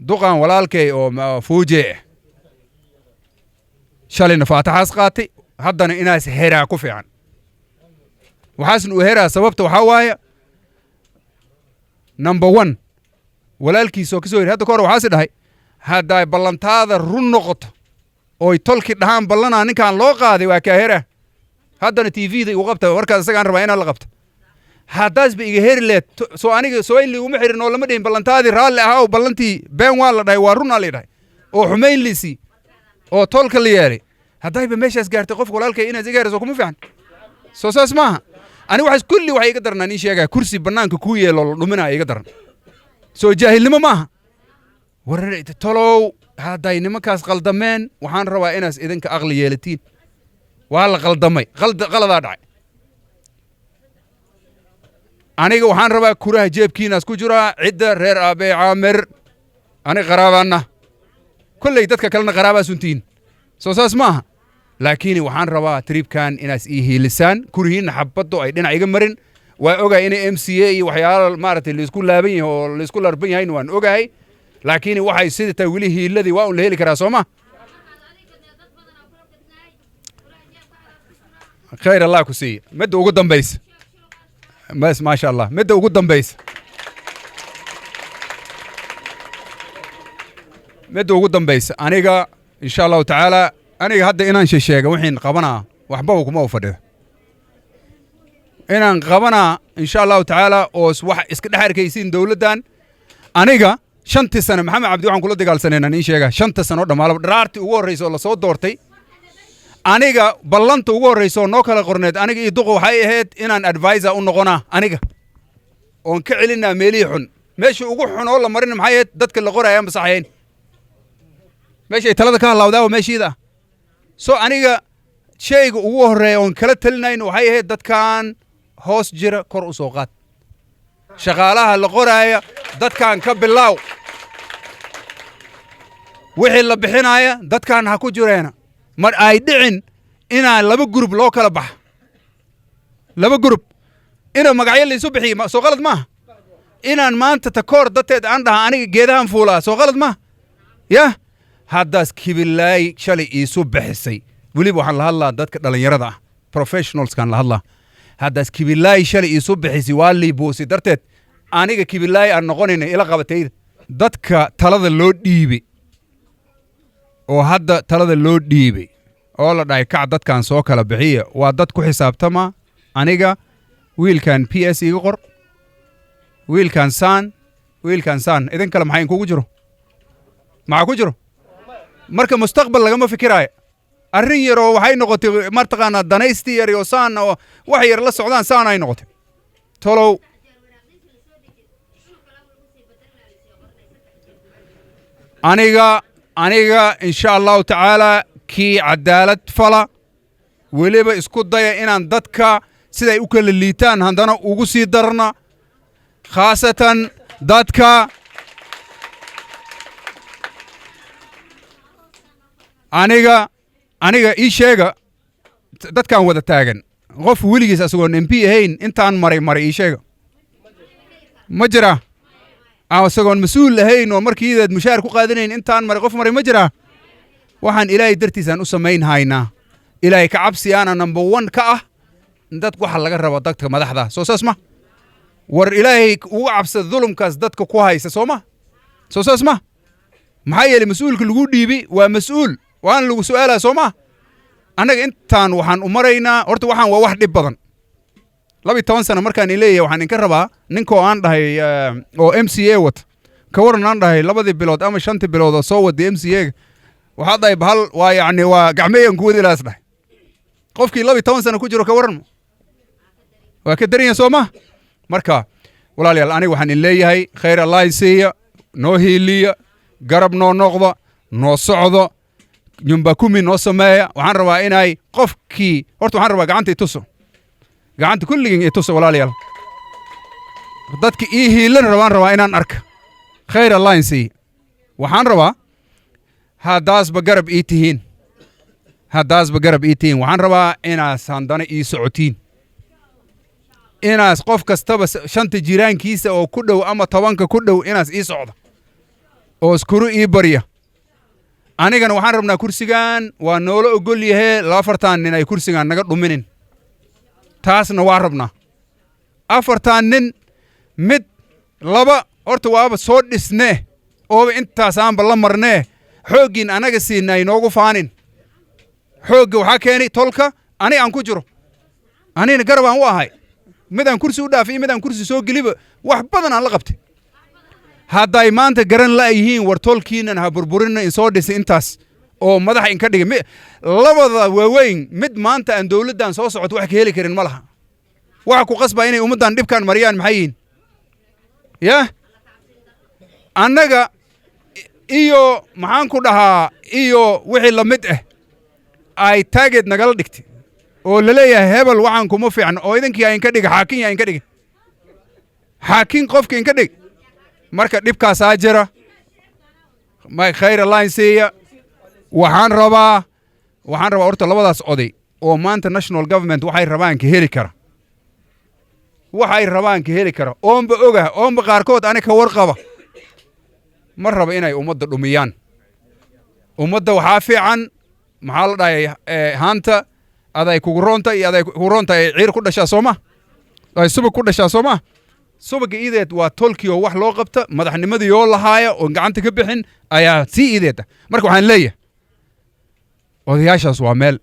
duqan walaalkay oo fuuje shalayna faataxaas qaatay haddana inaas heraa ku fiican waxaasna uu heraa sababta waxaa waaye number 1 walaalkiisoo ka soo yiri hadda ka hor waxaas dhahay hadday ballantaada run noqoto oo tolki dhahaan ballanaa ninkaan loo qaaday waa ka hera haddana TV-da igu qabta warkaas isagaan rabaa inaan la qabto haddaas ba iga heri leed soo aniga soo in liiguma xirin oo lama dhihin ballantaadii raalli ahaa oo ballantii been waa la dhahay waa runaa la dhahay oo xumayn liisii oo tolka la yeelay haddayba meeshaas gaartay qofka walaalkay inaad iga heriso kuma fiican soo saas maaha ani waxaas kulli waxay iga darnaa nin sheegaa kursi bannaanka kuu yeelo la dhuminaa iga daran soo jaahilnimo maaha warar tolow hadday nimankaas qaldameen waxaan rabaa inaas idinka aqli yeelatiin waa la qaldamay qaladaa dhacay aniga waxaan rabaa kuraha jeebkiinaas ku jiraa cidda reer aabee caamir aniga qaraabaana kolley dadka kalena qaraabaa suntiin soo saas maaha laakiin waxaan rabaa tribkan inaas ii hiilisaan kurihiinna xabaddo ay dhinac iga marin waa ogahay inay MCA iyo waxyaalo maaragtay laisku laaban yahay oo laisku larban yahayn waan ogahay laakiin waxay sida tahay weli hiiladii waa un la heli karaa soo ma khayr allah ku siiya midda ugu dambaysa بس ما شاء الله مدة وقدام بيس مدة وقدام بيس أنا إن شاء الله تعالى أنا هذا إنا شيء وحين قبنا وحبوكم ما وفده إنا قبنا إن شاء الله تعالى أوس واحد إسكت حركيسين دولة دان أنا شنت سنة محمد عبد الوهاب كله دقال سنة أنا شيء شنت سنة ده ماله رارت وور رئيس الله صوت دورتي aniga ballanta ugu horeyso noo kala qorneed aniga iyo duqo waxay ahayd inaan advisor u noqonaa aniga oon ka celinaa meelihii xun meesha ugu xun oo la marin maxay ahayd dadka la qorayaan masaxayn meeshay talada ka halawdaa meeshiida soo aniga shayga ugu horeeya oon kala talinayn waxay ahayd dadkan hoos jira kor u soo qaad shaqaalaha la qoraya dadkan ka bilaaw wixii la bixinaya dadkan ha ku jireena mar ay dhicin inaan laba group loo kala bax laba group ina magacyo la isu bixiyo soo qalad ma inaan maanta takoor dadteed aan dhaha aniga geedahan fuulaa soo qalad ma ya haddaas kibilaay shalay isu bixisay weliba waxaan la hadlaa dadka dhalinyarada ah professionals kan la hadlaa haddaas kibilaay shalay isu bixisay waa liibuusi darteed aniga kibilaay aan noqonayna ila qabatayda dadka talada loo dhiibay oo hadda talada loo dhiibay oo la dhahay kac dadkan soo kala bixiya waa dad ku xisaabtama aniga wiilkan PS iga qor wiilkan saan idin kale maxay kugu jiro maxaa ku jiro marka mustaqbal lagama fikiraayo arrin yar oo waxay noqotay martaqaana danaysti yar oo saan oo wax yar la socdaan saan ay noqotay tolow aniga insha Allah ta'ala ki cadaalad fala weliba isku daya inaan dadka siday u kala liitaan haddana ugu sii darna khaasatan dadka aniga ii sheega dadkan wada taagan qof weligiis asagoon MP ahayn intaan maray ii sheega ma jira asagoon mas-uul ahayn oo markiidaad mushaar ku qaadanayn intaan maray qof maray ma jira waxaan ilaahay dartiisaan u samayn haynaa ilaahay ka cabsi aana number 1 ka ah dad waxa laga rabo dadka madaxda soo saas ma war ilaahay ugu cabsada dhulumkaas dadka ku haysa soo ma soo saas ma maxay yeelay mas'uulka lagu dhiibi waa mas'uul waan lagu su'aalaa soo ma anaga intaan waxaan u maraynaa horta waxaan waa wax dhib badan 12 sano markaan ileeyahay waxaan inka rabaa ninkoo aan dhahay oo MCA wat ka waran aan dhahay 2 bilood ama 5 bilood oo soo waday MCA waxa dhahay bahal waa yaani waa gacmeeyaan ku wadi laas dhahay qofkii 12 sano ku jiro ka waran waa ka darin soo ma marka walaalayaal aniga waxaan leeyahay khayr Allah siiya noo hiiliya garab noo noqdo noo socdo nyumba kumi noo sameeya waxaan rabaa inay qofkii horta waxaan rabaa gacanta ituso gacanta kulligiin ituso walaalayaal dadka ii hiilan rabaa inaan arka khayr Allah siiya waxaan rabaa haddaasba garab ii tihiin waxaan rabaa inaas handana ii socotiin inaas qof kastaba shanta jiraankiisa oo ku dhow ama 10ka ku dhow inaas ii socdo oo iskuru ii barya anigana waxaan rabnaa kursigan waa noola ogol yahay 4 nin ay kursigan naga dhuminin taasna waa rabnaa 4 nin mid laba horta waaba soo dhisnee oo intaas aanba la marnee xoogin anaga siinay noogu faanin xoog waxa keenay tolka ani aan ku jiro anina garab aan u ahay midaan kursi u dhaafay midaan kursi soo geliba wax badan aan la qabtay hadday maanta garan la yihiin war tolkiinan ha burburina in soo dhisay intaas oo madax in ka dhigay labada waaweyn mid maanta aan dawladdan soo socoto wax ka heli karin ma laha waxa ku qasbaa inay ummadan dhibkan mariyaan maxay yihiin ya annaga iyo maxaan ku dhahaa iyo wixii la mid ah ay taageed nagala dhigtay oo la leeyahay hebel waxaan kuma fiicno oo idinkii ay ka dhig xaakin ay ka dhig xaakin qofkii in ka dhig marka dhibkaas jira ma khayr line siiya waxaan rabaa horta labadaas oday oo maanta national government waxay rabaan ka heli kara oomba oga oomba qaarkood ani ka warqaba ma raba inay ummadda dhumiyaan ummadda waxaa fiican maxaa la dhahay haanta aday kugu roonta iyo aday kugu roonta ay ciir ku dhashaa sooma ay subag ku dhashaa sooma subaga ideed waa tolkiyo wax loo qabta madaxnimadii oo lahaaya oo gacanta ka bixin ayaa si ideed marka waxaan leeyahay odayaashaas waa meel